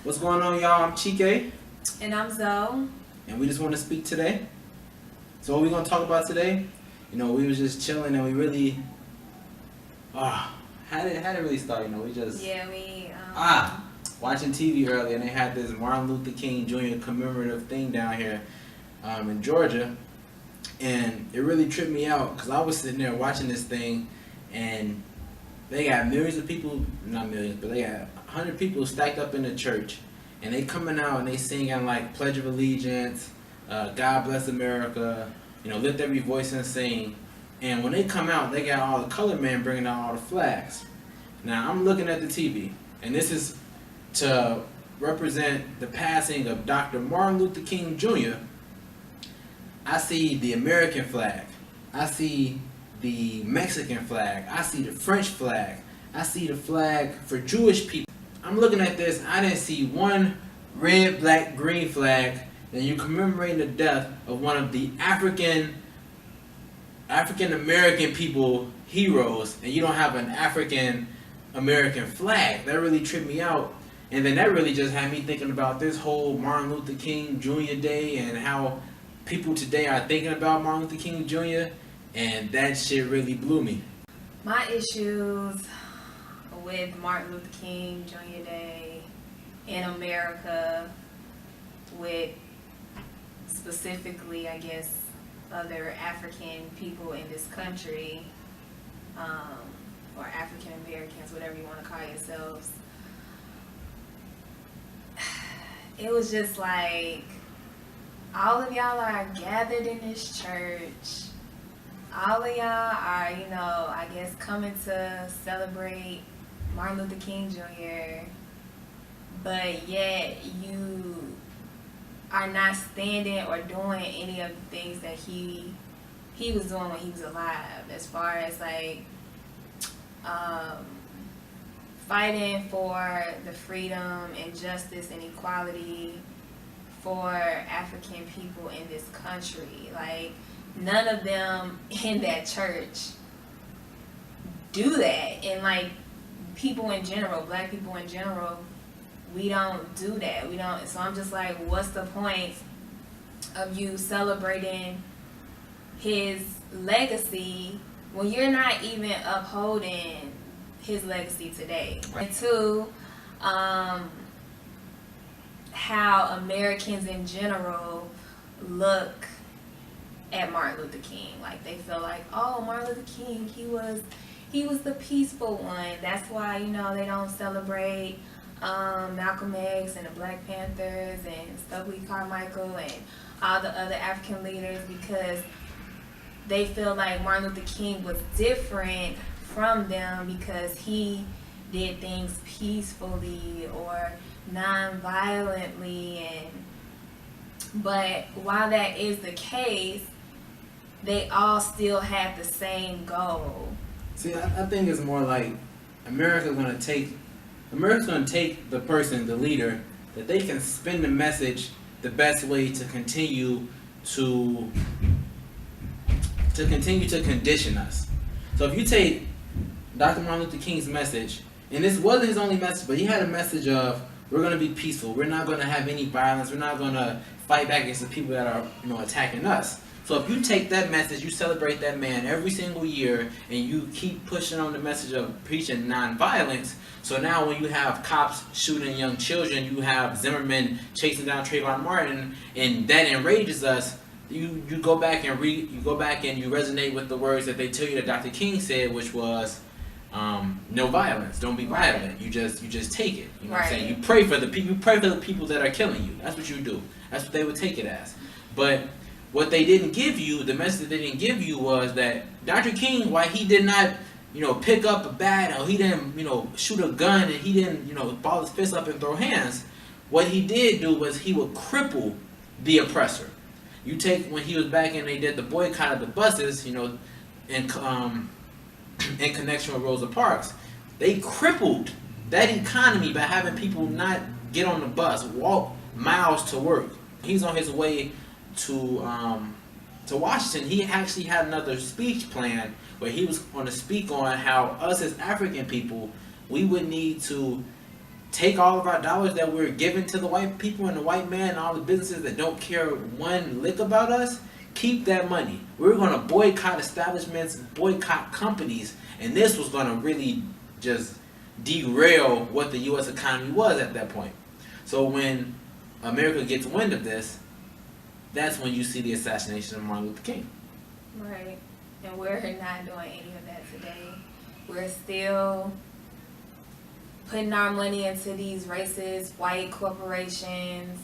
What's going on, y'all? I'm Chike, And I'm Zoe. and we just want to speak today. So what we gonna talk about today? We was just chilling, and we really, how did it really start? We just watching TV earlier, and they had this Martin Luther King Jr. commemorative thing down here, in Georgia, and it really tripped me out because I was sitting there watching this thing, and they got millions of people, not millions, but they got 100 people stacked up in the church, and they coming out and they singing like Pledge of Allegiance, God Bless America, lift every voice and sing. And when they come out, they got all the colored men bringing out all the flags. Now I'm looking at the TV, and this is to represent the passing of Dr. Martin Luther King Jr. I see the American flag. I see the Mexican flag. I see the French flag. I see the flag for Jewish people. I'm looking at this. I didn't see one red, black, green flag. And you commemorating the death of one of the African American people heroes, and you don't have an African American flag. That really tripped me out. And then that really just had me thinking about this whole Martin Luther King Jr. Day and how people today are thinking about Martin Luther King Jr. And that shit really blew me. My issues with Martin Luther King Jr. Day in America, with specifically, I guess, other African people in this country, or African Americans, whatever you want to call yourselves. It was just like, all of y'all are gathered in this church. All of y'all are, I guess, coming to celebrate Martin Luther King Jr., but yet you are not standing or doing any of the things that he was doing when he was alive, as far as fighting for the freedom and justice and equality for African people in this country. Like, none of them in that church do that. And people in general, black people in general, we don't do that. We don't. So I'm just like, what's the point of you celebrating his legacy when you're not even upholding his legacy today? And two, how Americans in general look at Martin Luther King. Like, they feel like, oh, Martin Luther King, he was the peaceful one. That's why, they don't celebrate Malcolm X and the Black Panthers and Stokely Carmichael and all the other African leaders, because they feel like Martin Luther King was different from them because he did things peacefully or non-violently. But while that is the case, they all still have the same goal. See, I think it's more like America's gonna take the person, the leader, that they can spin the message the best way to continue to condition us. So if you take Dr. Martin Luther King's message, and this wasn't his only message, but he had a message of, we're going to be peaceful, we're not going to have any violence, we're not going to fight back against the people that are attacking us. So if you take that message, you celebrate that man every single year, and you keep pushing on the message of preaching nonviolence, so now when you have cops shooting young children, you have Zimmerman chasing down Trayvon Martin, and that enrages us, you go back and you resonate with the words that they tell you that Dr. King said, which was, no violence, don't be violent. You just take it. You know what I'm saying? You pray for the people that are killing you. That's what you do. That's what they would take it as. But what they didn't give you, the message they didn't give you, was that Dr. King, why he did not, pick up a bat, or he didn't, shoot a gun, and he didn't, ball his fist up and throw hands. What he did do was he would cripple the oppressor. You take when he was back and they did the boycott of the buses, in connection with Rosa Parks, they crippled that economy by having people not get on the bus, walk miles to work. He's on his way to Washington. He actually had another speech planned where he was going to speak on how us as African people, we would need to take all of our dollars that we're giving to the white people and the white man and all the businesses that don't care one lick about us, keep that money. We're going to boycott establishments, boycott companies, and this was going to really just derail what the U.S. economy was at that point. So when America gets wind of this, that's when you see the assassination of Martin Luther King. Right. And we're not doing any of that today. We're still putting our money into these racist white corporations.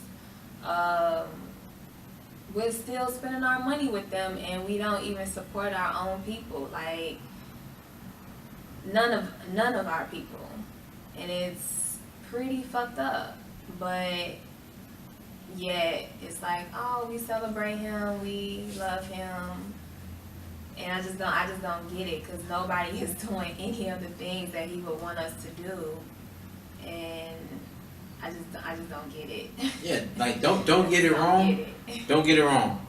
We're still spending our money with them, and we don't even support our own people. Like, none of our people. And it's pretty fucked up. But yet it's like, oh, we celebrate him, we love him. And I just don't get it, because nobody is doing any of the things that he would want us to do, and I just don't get it. Yeah, like don't get it wrong. Don't get it wrong.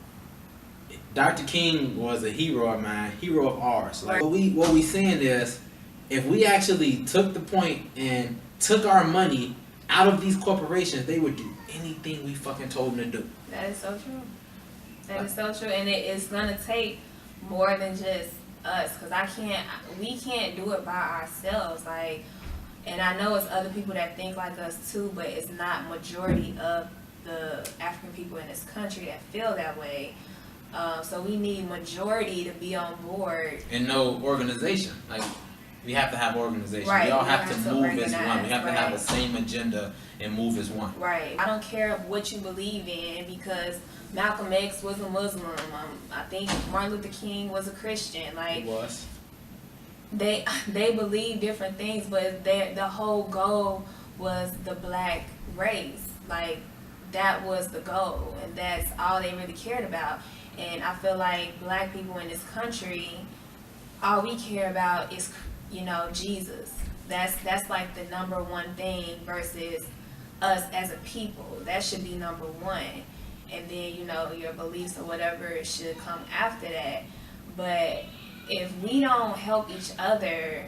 Dr. King was a hero of mine, hero of ours. Like, what we saying is, if we actually took the point and took our money out of these corporations, they would do anything we fucking told them to do. That is so true. That is so true, and it's gonna take more than just us, because we can't do it by ourselves. Like, and I know it's other people that think like us too, but it's not majority of the African people in this country that feel that way. So we need majority to be on board. And no organization. Like, we have to have organization. Right. We all have to move as one. We have to right. have the same agenda and move as one. Right. I don't care what you believe in, because Malcolm X was a Muslim. I think Martin Luther King was a Christian. Like, He was. They believe different things, but the whole goal was the black race. Like, that was the goal, and that's all they really cared about. And I feel like black people in this country, all we care about is, Jesus. That's like the number one thing, versus us as a people. That should be number one. And then, your beliefs or whatever should come after that. But if we don't help each other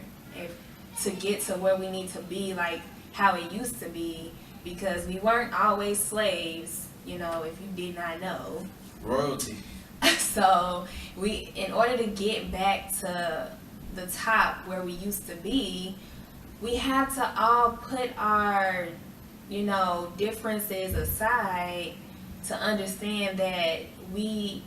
to get to where we need to be, like how it used to be, because we weren't always slaves, if you did not know. Royalty. So in order to get back to the top where we used to be, we have to all put our, differences aside to understand that we're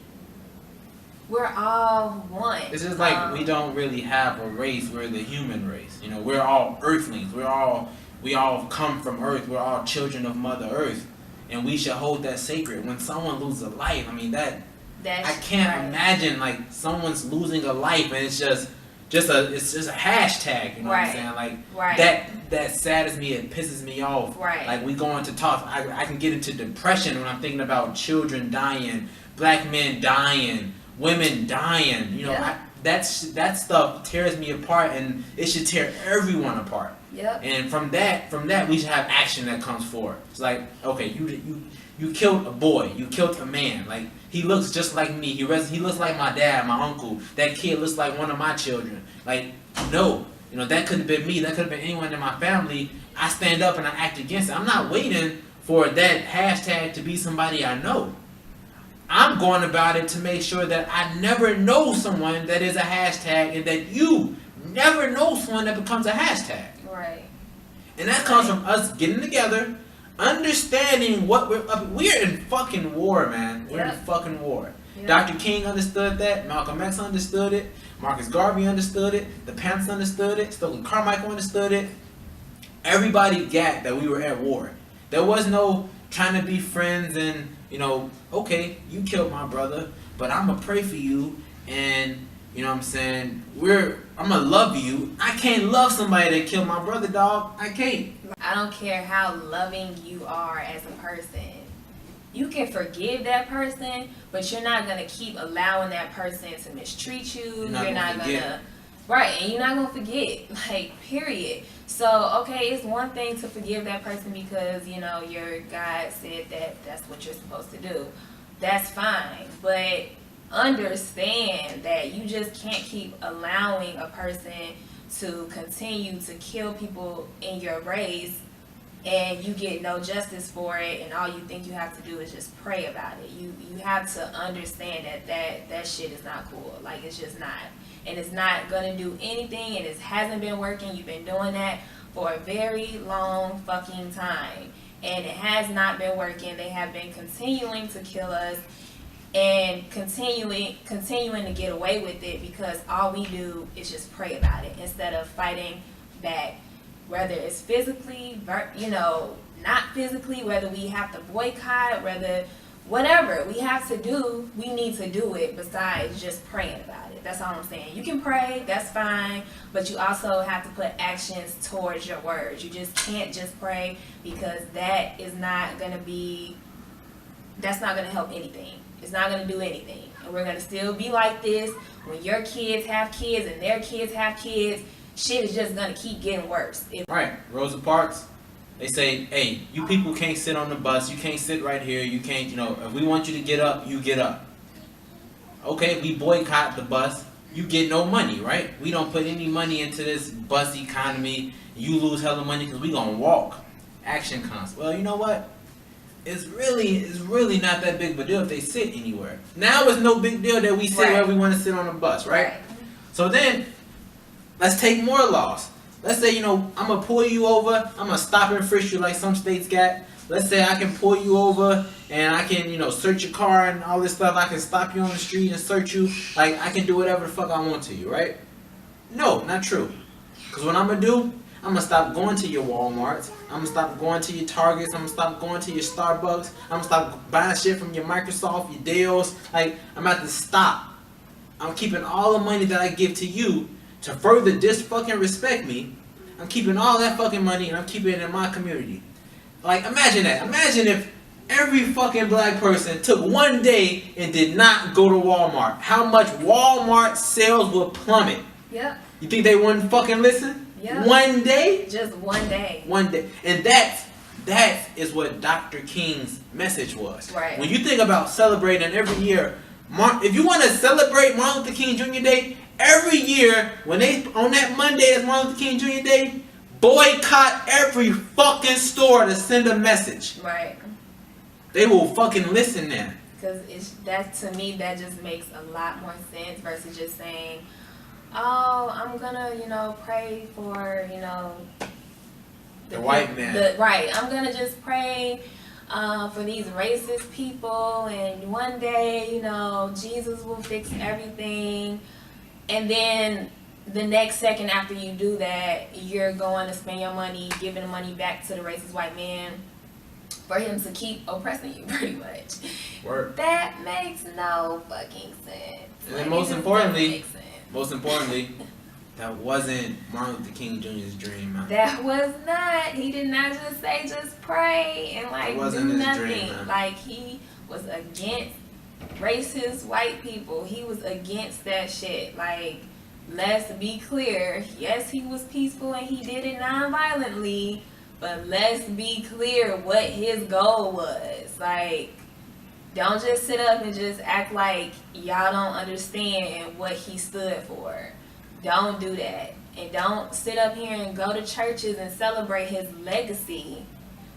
all one. It's just like we don't really have a race. We're the human race. We're all earthlings. We all come from Earth. We're all children of Mother Earth, and we should hold that sacred. When someone loses a life, I mean I can't imagine like someone's losing a life and it's just a hashtag. You know what I'm saying? Like that saddens me. It pisses me off. Right. Like we go into talk. I can get into depression when I'm thinking about children dying, black men dying, women dying. That stuff tears me apart, and it should tear everyone apart. Yep. And from that we should have action that comes forward. It's like, okay, you killed a boy, you killed a man. Like, he looks just like me. He looks like my dad, my uncle. That kid looks like one of my children. Like, no, that could have been me. That could have been anyone in my family. I stand up and I act against it. I'm not waiting for that hashtag to be somebody I know. I'm going about it to make sure that I never know someone that is a hashtag, and that you never know someone that becomes a hashtag. Right. And that comes from us getting together, understanding what we're in fucking war, man. We're in fucking war. Yep. Dr. King understood that. Malcolm X understood it. Marcus Garvey understood it. The Panthers understood it. Stokely Carmichael understood it. Everybody got that we were at war. There was no trying to be friends and, okay, you killed my brother, but I'm going to pray for you, and, you know what I'm saying, I'm going to love you. I can't love somebody that killed my brother, dog. I can't. I don't care how loving you are as a person. You can forgive that person, but you're not going to keep allowing that person to mistreat you. You're not going to... Right, and you're not going to forget, like, period. So, okay, it's one thing to forgive that person because, your God said that that's what you're supposed to do. That's fine. But understand that you just can't keep allowing a person to continue to kill people in your race and you get no justice for it, and all you think you have to do is just pray about it. You have to understand that shit is not cool. Like, it's just not. And it's not going to do anything, and it hasn't been working. You've been doing that for a very long fucking time, and it has not been working. They have been continuing to kill us and continuing to get away with it because all we do is just pray about it instead of fighting back. Whether it's physically, not physically, whether we have to boycott, whatever we have to do, we need to do it besides just praying about it. That's all I'm saying. You can pray, that's fine, but you also have to put actions towards your words. You just can't just pray, because that's not going to help anything. It's not going to do anything. And we're going to still be like this when your kids have kids and their kids have kids. Shit is just gonna keep getting worse. Right, Rosa Parks. They say, hey, you people can't sit on the bus. You can't sit right here. You can't, if we want you to get up, you get up. Okay, we boycott the bus. You get no money, right? We don't put any money into this bus economy. You lose hella money because we gonna walk. Action comes. Well, you know what? It's really not that big of a deal if they sit anywhere. Now it's no big deal that we sit where we want to sit on the bus, right? So then, let's take more laws. Let's say, I'm going to pull you over. I'm going to stop and frisk you like some states got. Let's say I can pull you over and I can, search your car and all this stuff. I can stop you on the street and search you. Like, I can do whatever the fuck I want to you, right? No, not true. Because what I'm going to do, I'm going to stop going to your Walmarts. I'm going to stop going to your Targets. I'm going to stop going to your Starbucks. I'm going to stop buying shit from your Microsoft, your Dells. Like, I'm about to stop. I'm keeping all the money that I give to you to further dis-fucking-respect me. I'm keeping all that fucking money and I'm keeping it in my community. Like, imagine that. Imagine if every fucking black person took one day and did not go to Walmart. How much Walmart sales would plummet. Yep. You think they wouldn't fucking listen? Yep. One day? Just one day. One day. And that is what Dr. King's message was. Right. When you think about celebrating every year, if you want to celebrate Martin Luther King Jr. Day, every year, when they on that Monday, that's Martin Luther King Jr. Day, boycott every fucking store to send a message. Right. They will fucking listen then. Because to me, that just makes a lot more sense versus just saying, oh, I'm gonna, pray for, the white man. Right. I'm gonna just pray for these racist people, and one day, Jesus will fix everything. And then the next second after you do that, you're going to spend your money, giving the money back to the racist white man for him to keep oppressing you, pretty much. Word. That makes no fucking sense. And then most importantly, that wasn't Martin Luther King Jr.'s dream. Man. That was not. He did not just say just pray and do nothing. Dream, like, he was against racist white people. He was against that shit. Like, let's be clear. Yes, he was peaceful and he did it non-violently, but let's be clear what his goal was. Like, don't just sit up and just act like y'all don't understand what he stood for. Don't do that. And don't sit up here and go to churches and celebrate his legacy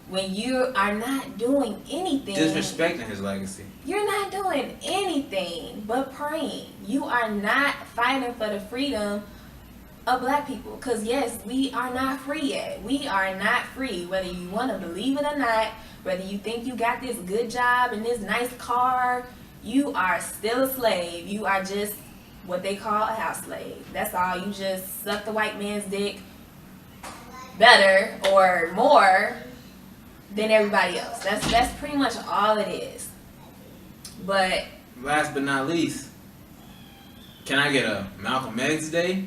when you are not doing anything. Disrespecting his legacy. You're not doing anything but praying. You are not fighting for the freedom of black people. Because yes, we are not free yet. We are not free. Whether you want to believe it or not, whether you think you got this good job and this nice car, you are still a slave. You are just what they call a house slave. That's all. You just suck the white man's dick better or more than everybody else. That's pretty much all it is. But last but not least, can I get a Malcolm X Day?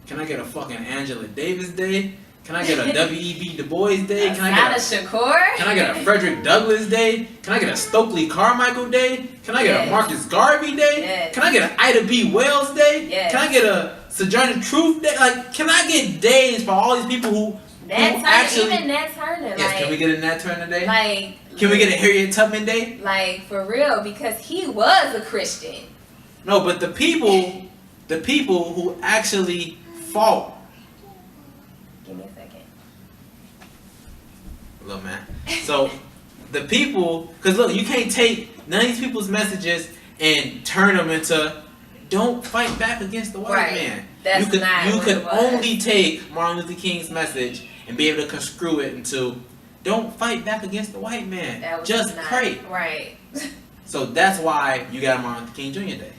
Can I get a fucking Angela Davis Day? Can I get a W.E.B. Du Bois Day? Can I get Shakur? Can I get a Frederick Douglass Day? Can I get a Stokely Carmichael Day? Can I get a Marcus Garvey Day? Yes. Can I get an Ida B. Wells Day? Yes. Can I get a Sojourner Truth Day? Like, can I get days for all these people who actually... Even Nat Turner. Yes, can we get a Nat Turner Day? Like... Can we get a Harriet Tubman Day? Like, for real, because he was a Christian. No, but the people who actually fought. Give me a second. little man. So the people, because look, you can't take none of these people's messages and turn them into don't fight back against the white Right. man. That's you could not you what could it was. only take Martin Luther King's message and be able to construe it into don't fight back against the white man. That was Just not, pray. Right. So that's why you got a Martin Luther King Jr. Day.